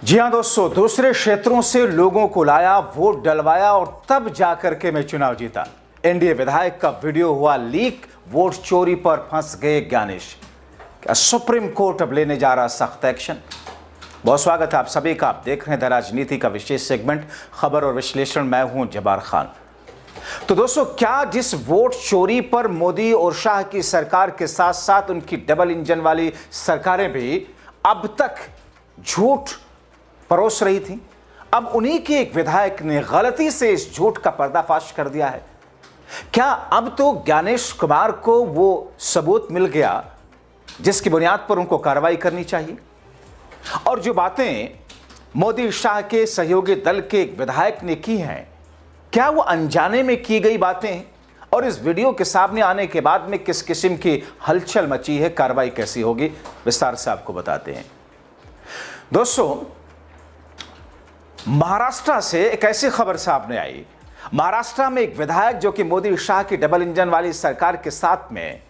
जी हां दोस्तों, दूसरे क्षेत्रों से लोगों को लाया, वोट डलवाया और तब जाकर के मैं चुनाव जीता। एनडीए विधायक का वीडियो हुआ लीक, वोट चोरी पर फंस गए ज्ञानेश। क्या सुप्रीम कोर्ट अब लेने जा रहा सख्त एक्शन? बहुत स्वागत है आप सभी का। आप देख रहे हैं द राजनीति का विशेष सेगमेंट खबर और विश्लेषण। मैं हूं जब्बार खान। तो दोस्तों, क्या जिस वोट चोरी पर मोदी और शाह की सरकार के साथ साथ उनकी डबल इंजन वाली सरकारें भी अब तक झूठ परोस रही थी, अब उन्हीं के एक विधायक ने गलती से इस झूठ का पर्दाफाश कर दिया है। क्या अब तो ज्ञानेश कुमार को वो सबूत मिल गया जिसकी बुनियाद पर उनको कार्रवाई करनी चाहिए? और जो बातें मोदी शाह के सहयोगी दल के एक विधायक ने की हैं, क्या वो अनजाने में की गई बातें हैं? और इस वीडियो के सामने आने के बाद में किस किस्म की हलचल मची है, कार्रवाई कैसी होगी, विस्तार से आपको बताते हैं। दोस्तों, महाराष्ट्र से एक ऐसी खबर सामने आई। महाराष्ट्र में एक विधायक जो कि मोदी शाह की डबल इंजन वाली सरकार के साथ में,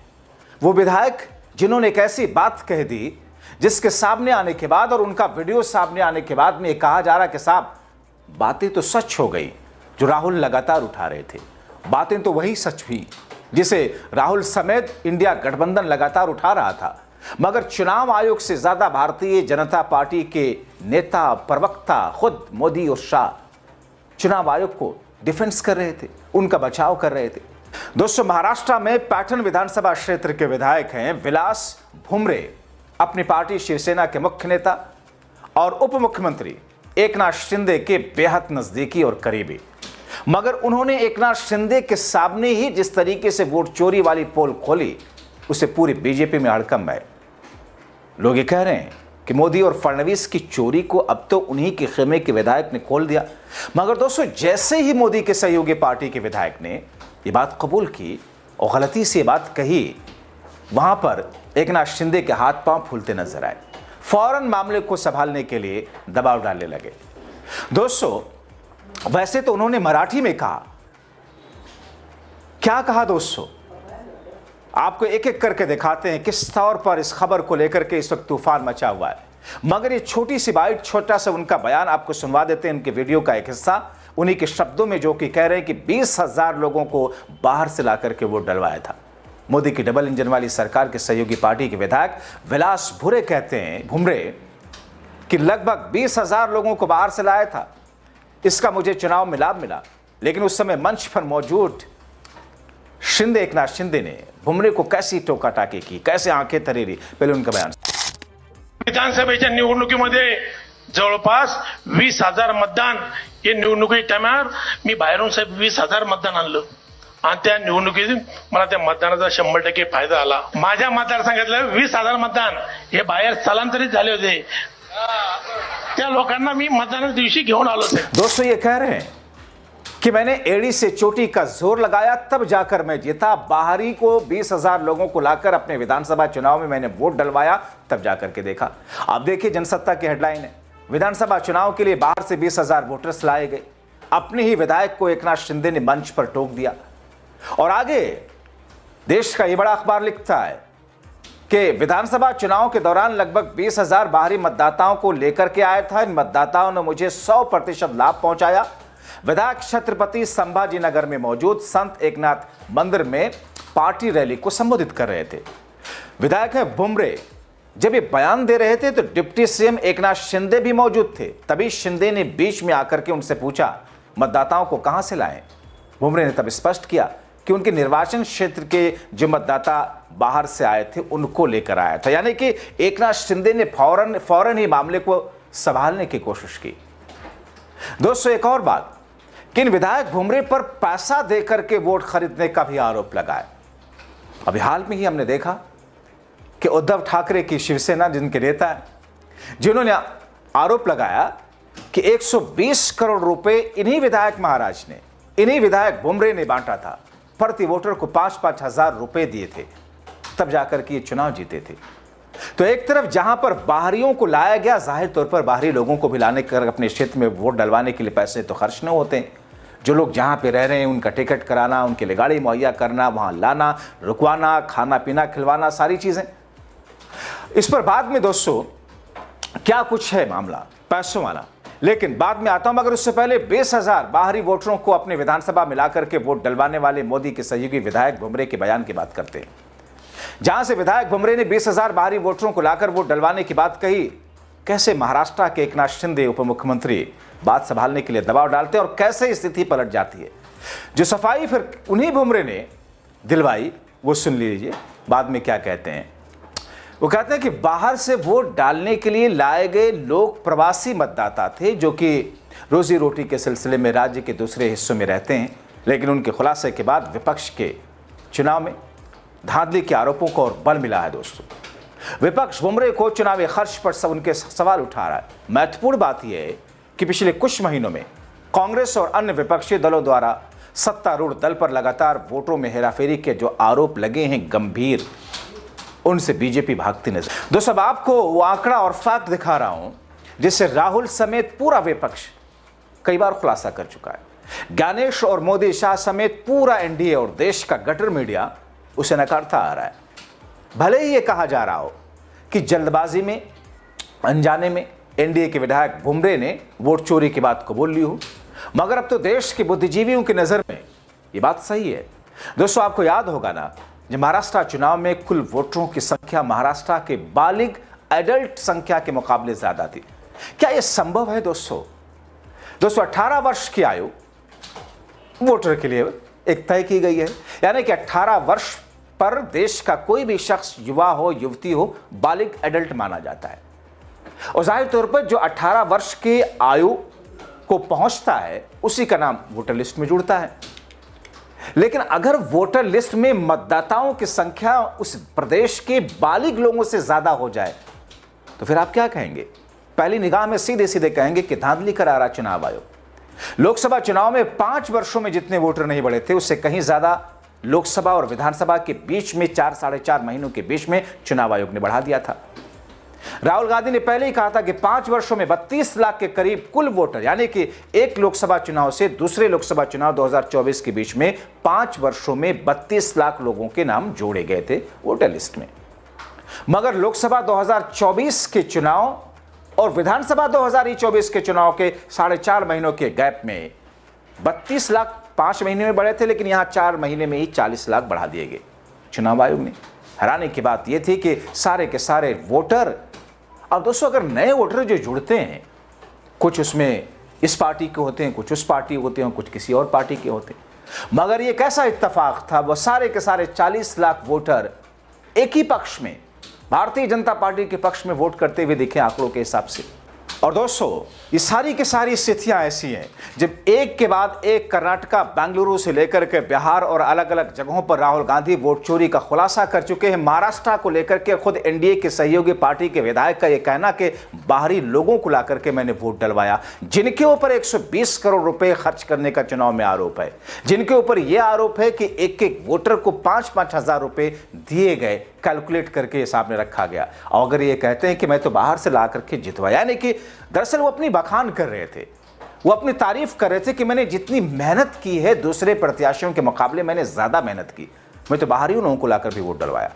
वो विधायक जिन्होंने एक ऐसी बात कह दी जिसके सामने आने के बाद और उनका वीडियो सामने आने के बाद में कहा जा रहा कि साहब बातें तो सच हो गई जो राहुल लगातार उठा रहे थे। बातें तो वही सच हुई जिसे राहुल समेत इंडिया गठबंधन लगातार उठा रहा था। मगर चुनाव आयोग से ज्यादा भारतीय जनता पार्टी के नेता, प्रवक्ता खुद मोदी और शाह चुनाव आयोग को डिफेंस कर रहे थे, उनका बचाव कर रहे थे। दोस्तों, महाराष्ट्र में पैठण विधानसभा क्षेत्र के विधायक हैं विलास भुमरे, अपनी पार्टी शिवसेना के मुख्य नेता और उप मुख्यमंत्री एकनाथ शिंदे के बेहद नजदीकी और करीबी। मगर उन्होंने एकनाथ शिंदे के सामने ही जिस तरीके से वोट चोरी वाली पोल खोली, उसे पूरी बीजेपी में हड़कंप है। लोग ये कह रहे हैं कि मोदी और फडणवीस की चोरी को अब तो उन्हीं के खेमे के विधायक ने खोल दिया। मगर दोस्तों, जैसे ही मोदी के सहयोगी पार्टी के विधायक ने ये बात कबूल की और गलती से ये बात कही, वहां पर एकनाथ शिंदे के हाथ पांव फूलते नजर आए। फौरन मामले को संभालने के लिए दबाव डालने लगे। दोस्तों, वैसे तो उन्होंने मराठी में कहा, क्या कहा दोस्तों, आपको एक एक करके दिखाते हैं किस तौर पर इस खबर को लेकर के इस वक्त तूफान मचा हुआ है। मगर ये छोटी सी बाइट, छोटा सा उनका बयान आपको सुनवा देते हैं, उनके वीडियो का एक हिस्सा, उन्हीं के शब्दों में, जो कि कह रहे हैं कि 20,000 लोगों को बाहर से ला करके वोट डलवाया था। मोदी की डबल इंजन वाली सरकार के सहयोगी पार्टी के विधायक विलास भुमरे कहते हैं कि लगभग 20,000 लोगों को बाहर से लाया था। इसका मुझे चुनाव में लाभ मिला, लेकिन उस समय मंच पर मौजूद एकनाथ शिंदे ने भुमरे को कैसी टोका टाकी की, कैसे आंखें तरेरी, पहले उनका बयान। विधानसभेच्या निवडणुकीमध्ये जवळपास 20,000 मतदान हे निवडणुकी टायमावर मी बाहेरून साहेब 20,000 मतदान आणलं आणि त्या निवडणुकीत मला त्या मतदानाचा 100% फायदा आला। माझ्या मतदारसंघातलं 20,000 मतदान हे बाहेर स्थलांतरित झाले होते, त्या लोकांना मी मतदानाच्या दिवशी घेऊन आलो थे। दोस्तों, ये कह रहे हैं कि मैंने एड़ी से चोटी का जोर लगाया तब जाकर मैं जीता। बाहरी को 20,000 लोगों को लाकर अपने विधानसभा चुनाव में मैंने वोट डलवाया, तब जाकर के देखा। अब देखिए, जनसत्ता की हेडलाइन है, विधानसभा चुनाव के लिए बाहर से 20,000 वोटर्स लाए गए। अपने ही विधायक को एकनाथ शिंदे ने मंच पर टोक दिया। और आगे देश का यह बड़ा अखबार लिखता है कि विधानसभा चुनाव के दौरान लगभग 20,000 बाहरी मतदाताओं को लेकर के आया था। इन मतदाताओं ने मुझे 100% लाभ पहुंचाया। विधायक छत्रपति संभाजी नगर में मौजूद संत एकनाथ मंदिर में पार्टी रैली को संबोधित कर रहे थे। विधायक है भुमरे जब ये बयान दे रहे थे तो डिप्टी सीएम एकनाथ शिंदे भी मौजूद थे। तभी शिंदे ने बीच में आकर के उनसे पूछा, मतदाताओं को कहां से लाएं? भुमरे ने तब स्पष्ट किया कि उनके निर्वाचन क्षेत्र के जो मतदाता बाहर से आए थे उनको लेकर आया था। यानी कि एकनाथ शिंदे ने फौरन ही मामले को संभालने की कोशिश की। दोस्तों, एक और बात कि इन विधायक भुमरे पर पैसा देकर के वोट खरीदने का भी आरोप लगा है। अभी हाल में ही हमने देखा कि उद्धव ठाकरे की शिवसेना, जिनके नेता हैं, जिन्होंने आरोप लगाया कि 120 करोड़ रुपए इन्हीं विधायक महाराज ने, इन्हीं विधायक भुमरे ने बांटा था। प्रति वोटर को 5-5 हजार रुपए दिए थे, तब जाकर के ये चुनाव जीते थे। तो एक तरफ जहां पर बाहरियों को लाया गया, जाहिर तौर पर बाहरी लोगों को भी लाने कर अपने क्षेत्र में वोट डलवाने के लिए पैसे तो खर्च न होते हैं। जो लोग जहां पे रह रहे हैं उनका टिकट कराना, उनके लिए गाड़ी मुहैया करना, वहां लाना, रुकवाना, खाना पीना खिलवाना, सारी चीजें। इस पर बाद में दोस्तों क्या कुछ है मामला, पैसों वाला। लेकिन बाद में आता हूं, मगर उससे पहले 20,000 बाहरी वोटरों को अपने विधानसभा मिलाकर के वोट डलवाने वाले मोदी के सहयोगी विधायक भुमरे के बयान की बात करते हैं। जहां से विधायक भुमरे ने 20,000 बाहरी वोटरों को लाकर वोट डलवाने की बात कही, कैसे महाराष्ट्र के एकनाथ शिंदे उप मुख्यमंत्री बात संभालने के लिए दबाव डालते हैं और कैसे स्थिति पलट जाती है। जो सफाई फिर उन्हीं भुमरे ने दिलवाई, वो सुन लीजिए बाद में क्या कहते हैं। वो कहते हैं कि बाहर से वोट डालने के लिए लाए गए लोग प्रवासी मतदाता थे, जो कि रोजी रोटी के सिलसिले में राज्य के दूसरे हिस्सों में रहते हैं। लेकिन उनके खुलासे के बाद विपक्ष के चुनाव में धांधली के आरोपों को और बल मिला है। दोस्तों, विपक्ष भुमरे को चुनावी खर्च पर सब उनके सवाल उठा रहा है। महत्वपूर्ण बात यह है कि पिछले कुछ महीनों में कांग्रेस और अन्य विपक्षी दलों द्वारा सत्तारूढ़ दल पर लगातार वोटों में हेराफेरी के जो आरोप लगे हैं गंभीर, उनसे बीजेपी भागती नजर। दोस्तों, अब आपको वो आंकड़ा और फैक्ट दिखा रहा हूं जिससे राहुल समेत पूरा विपक्ष कई बार खुलासा कर चुका है। ज्ञानेश और मोदी शाह समेत पूरा एनडीए और देश का गटर मीडिया उसे नकारता आ रहा है। भले ही ये कहा जा रहा हो कि जल्दबाजी में, अनजाने में एनडीए के विधायक भुमरे ने वोट चोरी की बात कबूल ली हो, मगर अब तो देश के बुद्धिजीवियों की नजर में ये बात सही है। दोस्तों, आपको याद होगा ना, जब महाराष्ट्र चुनाव में कुल वोटरों की संख्या महाराष्ट्र के बालिग एडल्ट संख्या के मुकाबले ज्यादा थी। क्या यह संभव है? दोस्तों 18 वर्ष की आयु वोटर के लिए एक तय की गई है, यानी कि 18 वर्ष पर देश का कोई भी शख्स, युवा हो युवती हो, बालिग एडल्ट माना जाता है। और जाहिर तौर पर जो 18 वर्ष की आयु को पहुंचता है उसी का नाम वोटर लिस्ट में जुड़ता है। लेकिन अगर वोटर लिस्ट में मतदाताओं की संख्या उस प्रदेश के बालिग लोगों से ज्यादा हो जाए तो फिर आप क्या कहेंगे? पहली निगाह में सीधे सीधे कहेंगे कि धांधली करा रहा चुनाव आयोग। लोकसभा चुनाव में 5 वर्षों में जितने वोटर नहीं बढ़े थे, उससे कहीं ज्यादा लोकसभा और विधानसभा के बीच में 4 साढ़े 4 महीनों के बीच में चुनाव आयोग ने बढ़ा दिया था। राहुल गांधी ने पहले ही कहा था कि 5 वर्षों में 32 लाख के करीब कुल वोटर, यानी कि एक लोकसभा चुनाव से दूसरे लोकसभा चुनाव 2024 के बीच में 5 वर्षों में 32 लाख लोगों के नाम जोड़े गए थे वोटर लिस्ट में। मगर लोकसभा 2024 के चुनाव और विधानसभा 2024 के चुनाव के 4.5 महीनों के गैप में 32 लाख 5 महीने में बढ़े थे, लेकिन यहां 4 महीने में ही 40 लाख बढ़ा दिए गए चुनाव आयोग ने। हैरानी की बात यह थी कि सारे के सारे वोटर, अब दोस्तों अगर नए वोटर जो जुड़ते हैं, कुछ उसमें इस पार्टी के होते हैं, कुछ उस पार्टी होते हैं, कुछ किसी और पार्टी के होते हैं, मगर ये कैसा इत्तेफाक था, वो सारे के सारे 40 लाख वोटर एक ही पक्ष में, भारतीय जनता पार्टी के पक्ष में वोट करते हुए दिखे आंकड़ों के हिसाब से। और दोस्तों, ये सारी की सारी स्थितियां ऐसी हैं, जब एक के बाद एक कर्नाटका, बेंगलुरु से लेकर के बिहार और अलग अलग जगहों पर राहुल गांधी वोट चोरी का खुलासा कर चुके हैं। महाराष्ट्र को लेकर के खुद एनडीए के सहयोगी पार्टी के विधायक का यह कहना कि बाहरी लोगों को लाकर के मैंने वोट डलवाया, जिनके ऊपर 120 करोड़ रुपए खर्च करने का चुनाव में आरोप है, जिनके ऊपर यह आरोप है कि एक एक वोटर को 5-5 हजार रुपए दिए गए, कैलकुलेट करके सामने रखा गया। और अगर ये कहते हैं कि मैं तो बाहर से ला करके जितवाया, यानी कि दरअसल वो अपनी बखान कर रहे थे, वो अपनी तारीफ कर रहे थे कि मैंने जितनी मेहनत की है दूसरे प्रत्याशियों के मुकाबले मैंने ज्यादा मेहनत की, मैं तो बाहरी लोगों को लाकर भी वोट डलवाया।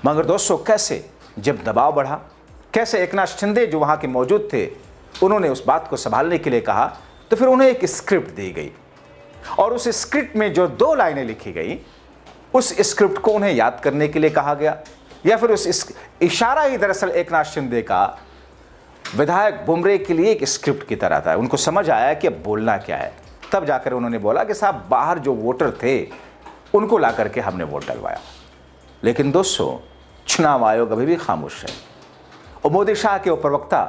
मगर दोस्तों, कैसे जब दबाव बढ़ा, कैसे एकनाथ शिंदे जो वहां के मौजूद थे, उन्होंने उस बात को संभालने के लिए कहा, तो फिर उन्हें एक स्क्रिप्ट दी गई और उस स्क्रिप्ट में जो 2 लाइनें लिखी गई, उस स्क्रिप्ट को उन्हें याद करने के लिए कहा गया, या फिर उस इशारा ही दरअसल एकनाथ शिंदे का विधायक भुमरे के लिए एक स्क्रिप्ट की तरह था। उनको समझ आया कि अब बोलना क्या है, तब जाकर उन्होंने बोला कि साहब बाहर जो वोटर थे उनको ला करके हमने वोट डलवाया। लेकिन दोस्तों, चुनाव आयोग अभी भी खामोश है और मोदी शाह के प्रवक्ता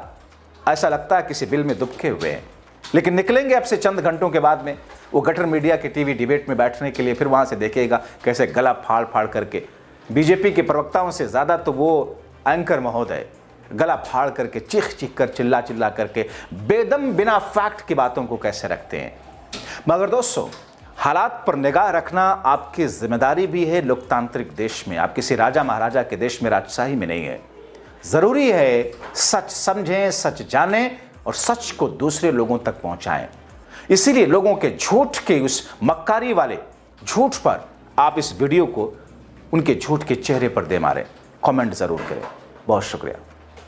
ऐसा लगता है किसी बिल में दुबके हुए हैं। लेकिन निकलेंगे अब से चंद घंटों के बाद में वो गटर मीडिया के टीवी डिबेट में बैठने के लिए, फिर वहां से देखेगा कैसे गला फाड़ फाड़ करके, बीजेपी के प्रवक्ताओं से ज्यादा तो वो एंकर महोदय गला फाड़ करके, चीख चीख कर, चिल्ला चिल्ला करके बेदम बिना फैक्ट की बातों को कैसे रखते हैं। मगर दोस्तों, हालात पर निगाह रखना आपकी जिम्मेदारी भी है। लोकतांत्रिक देश में, आप किसी राजा महाराजा के देश में, राजशाही में नहीं है। जरूरी है सच समझें, सच जानें और सच को दूसरे लोगों तक पहुंचाएं। इसीलिए लोगों के झूठ के उस मक्कारी वाले झूठ पर आप इस वीडियो को उनके झूठ के चेहरे पर दे मारें। कमेंट जरूर करें। बहुत शुक्रिया।